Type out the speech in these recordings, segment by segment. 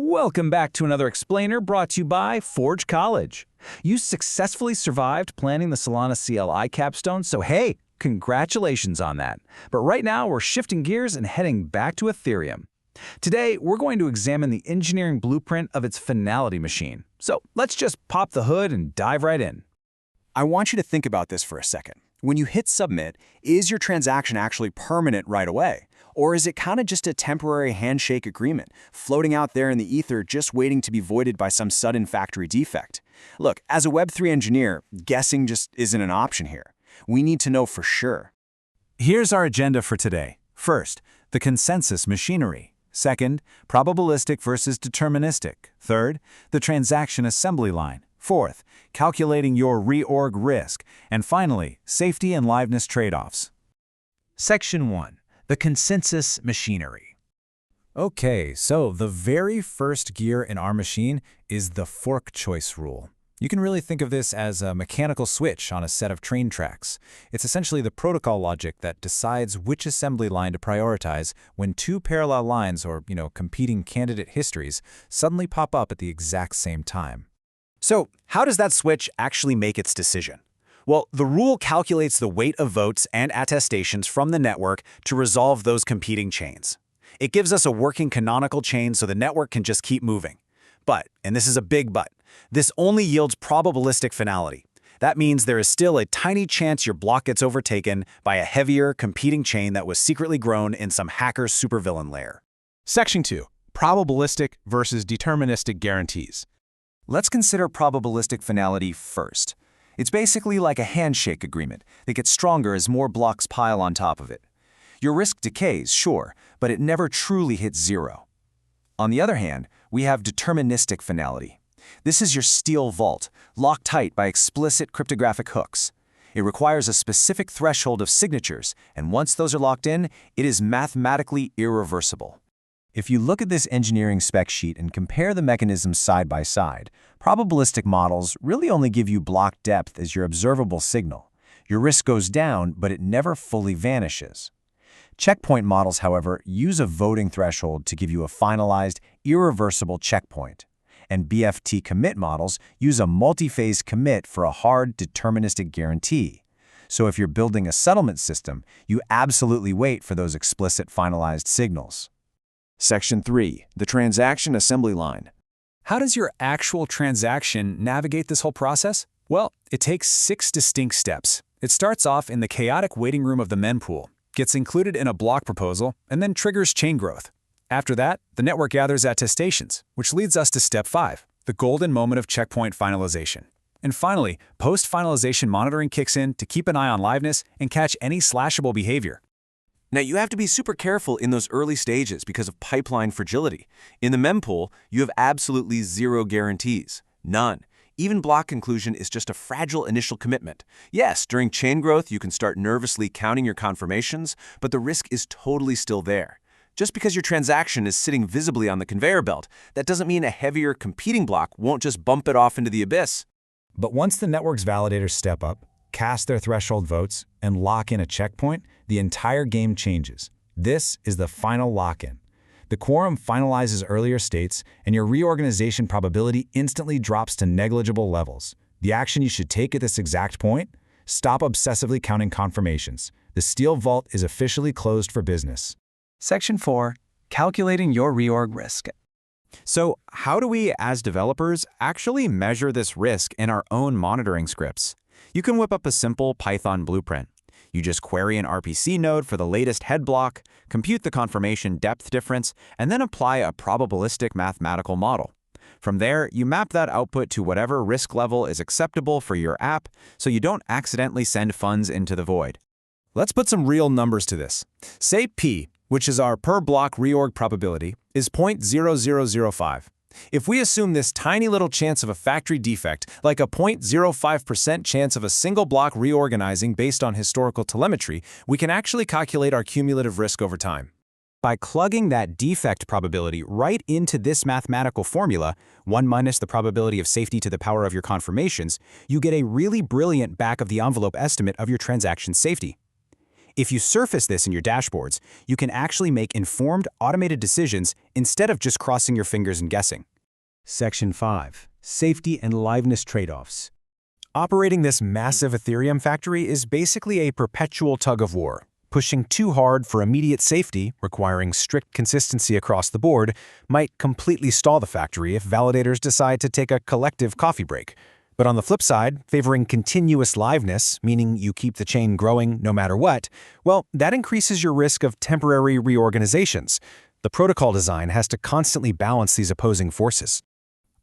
Welcome back to another explainer brought to you by Forge College. You successfully survived planning the Solana CLI capstone, so hey, congratulations on that. But right now we're shifting gears and heading back to Ethereum. Today we're going to examine the engineering blueprint of its Finality machine. So let's just pop the hood and dive right in. I want you to think about this for a second. When you hit submit, is your transaction actually permanent right away? Or is it kind of just a temporary handshake agreement, floating out there in the ether just waiting to be voided by some sudden factory defect? Look, as a Web3 engineer, guessing just isn't an option here. We need to know for sure. Here's our agenda for today. First, the consensus machinery. Second, probabilistic versus deterministic. Third, the transaction assembly line. Fourth, calculating your reorg risk. And finally, safety and liveness trade-offs. Section 1. The consensus machinery. Okay, so the very first gear in our machine is the fork choice rule. You can really think of this as a mechanical switch on a set of train tracks. It's essentially the protocol logic that decides which assembly line to prioritize when two parallel lines or, competing candidate histories suddenly pop up at the exact same time. So, how does that switch actually make its decision? Well, the rule calculates the weight of votes and attestations from the network to resolve those competing chains. It gives us a working canonical chain so the network can just keep moving. But, and this is a big but, this only yields probabilistic finality. That means there is still a tiny chance your block gets overtaken by a heavier, competing chain that was secretly grown in some hacker's supervillain layer. Section 2. Probabilistic versus deterministic guarantees. Let's consider probabilistic finality first. It's basically like a handshake agreement that gets stronger as more blocks pile on top of it. Your risk decays, sure, but it never truly hits zero. On the other hand, we have deterministic finality. This is your steel vault, locked tight by explicit cryptographic hooks. It requires a specific threshold of signatures, and once those are locked in, it is mathematically irreversible. If you look at this engineering spec sheet and compare the mechanisms side by side, probabilistic models really only give you block depth as your observable signal. Your risk goes down, but it never fully vanishes. Checkpoint models, however, use a voting threshold to give you a finalized, irreversible checkpoint. And BFT commit models use a multi-phase commit for a hard, deterministic guarantee. So if you're building a settlement system, you absolutely wait for those explicit finalized signals. Section 3. The transaction assembly line. How does your actual transaction navigate this whole process? Well, it takes 6 distinct steps. It starts off in the chaotic waiting room of the mempool, gets included in a block proposal, and then triggers chain growth. After that, the network gathers attestations, which leads us to step 5, the golden moment of checkpoint finalization. And finally, post-finalization monitoring kicks in to keep an eye on liveness and catch any slashable behavior. Now, you have to be super careful in those early stages because of pipeline fragility. In the mempool, you have absolutely zero guarantees. None. Even block conclusion is just a fragile initial commitment. Yes, during chain growth, you can start nervously counting your confirmations, but the risk is totally still there. Just because your transaction is sitting visibly on the conveyor belt, that doesn't mean a heavier competing block won't just bump it off into the abyss. But once the network's validators step up, cast their threshold votes, and lock in a checkpoint, the entire game changes. This is the final lock-in. The quorum finalizes earlier states, and your reorganization probability instantly drops to negligible levels. The action you should take at this exact point? Stop obsessively counting confirmations. The steel vault is officially closed for business. Section 4. Calculating your reorg risk. So, how do we, as developers, actually measure this risk in our own monitoring scripts? You can whip up a simple Python blueprint. You just query an RPC node for the latest head block, compute the confirmation depth difference, and then apply a probabilistic mathematical model. From there, you map that output to whatever risk level is acceptable for your app so you don't accidentally send funds into the void. Let's put some real numbers to this. Say P, which is our per block reorg probability, is 0.0005. If we assume this tiny little chance of a factory defect, like a 0.05% chance of a single block reorganizing based on historical telemetry, we can actually calculate our cumulative risk over time. By plugging that defect probability right into this mathematical formula, 1 minus the probability of safety to the power of your confirmations, you get a really brilliant back-of-the-envelope estimate of your transaction safety. If you surface this in your dashboards, you can actually make informed, automated decisions instead of just crossing your fingers and guessing. Section 5. Safety and liveness trade-offs. Operating this massive Ethereum factory is basically a perpetual tug-of-war. Pushing too hard for immediate safety, requiring strict consistency across the board, might completely stall the factory if validators decide to take a collective coffee break. But on the flip side, favoring continuous liveness, meaning you keep the chain growing no matter what, well, that increases your risk of temporary reorganizations. The protocol design has to constantly balance these opposing forces.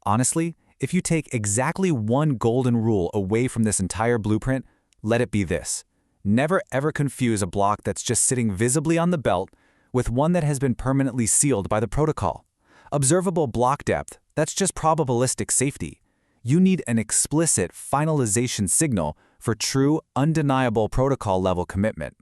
Honestly, if you take exactly one golden rule away from this entire blueprint, let it be this. Never ever confuse a block that's just sitting visibly on the belt with one that has been permanently sealed by the protocol. Observable block depth, that's just probabilistic safety. You need an explicit finalization signal for true, undeniable protocol-level commitment.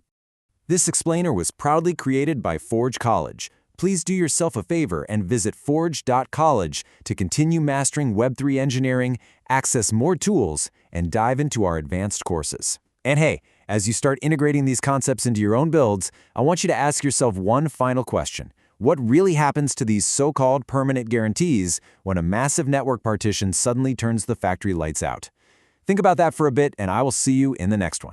This explainer was proudly created by Forge College. Please do yourself a favor and visit forge.college to continue mastering Web3 engineering, access more tools, and dive into our advanced courses. And hey, as you start integrating these concepts into your own builds, I want you to ask yourself one final question. What really happens to these so-called permanent guarantees when a massive network partition suddenly turns the factory lights out? Think about that for a bit, and I will see you in the next one.